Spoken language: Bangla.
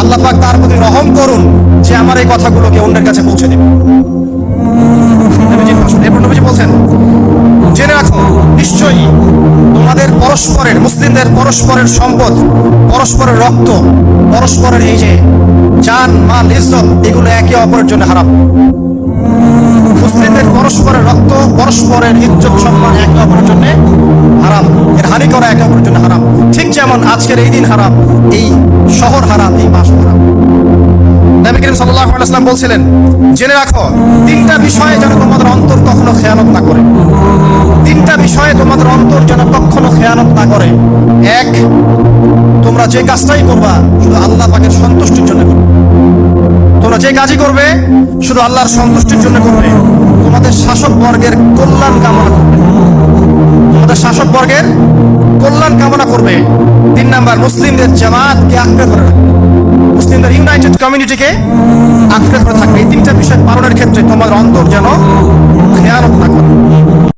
আল্লাহ পাক তার প্রতি রহম করুন যে আমার এই কথাগুলোকে অন্যের কাছে পৌঁছে দেবে। এরপর নবীজি বলছেন, জেনে রাখো নিশ্চয়ই তোমাদের পরস্পরের, মুসলিমদের পরস্পরের সম্পদ, পরস্পরের রক্ত, পরস্পরের এই যে জান মাল ইজ্জত, এগুলো একে অপরের জন্য হারাম। মুসলিমদের পরস্পরের রক্ত, পরস্পরের ইজ্জত সম্মান একে অপরের জন্য হারাম, এর হানি করা একে অপরের জন্য হারাম। ঠিক যেমন আজকের এই দিন হারাম, এই শহর হারাম, এই মাস হারাম। নবী করিম সাল্লাল্লাহু আলাইহি ওয়াসাল্লাম বলছিলেন, জেনে রাখো তিনটা বিষয়ে যেন তোমাদের অন্তর কখনো খেয়ানত না করে। তিনটা বিষয়ে তোমাদের অন্তর যেন কখনো খেয়ানত না করে। এক, তোমরা যে কাজটাই করবা শুধু আল্লাহ পাকের সন্তুষ্টির জন্য করবে। তোমরা যে কাজই করবে শুধু আল্লাহর সন্তুষ্টির জন্য করবে। তোমাদের শাসক বর্গের কল্যাণ কামনা করবে, তোমাদের শাসক বর্গের কল্যাণ কামনা করবে। 3 নাম্বার, মুসলিমদের জামাতকে আঁকড়ে ধরে রাখবে, মুসলিমদের ইউনাইটেড কমিউনিটিকে আঁকড়ে ধরে থাকবে। এই তিনটা বিষয় পালনের ক্ষেত্রে তোমার অন্তর যেন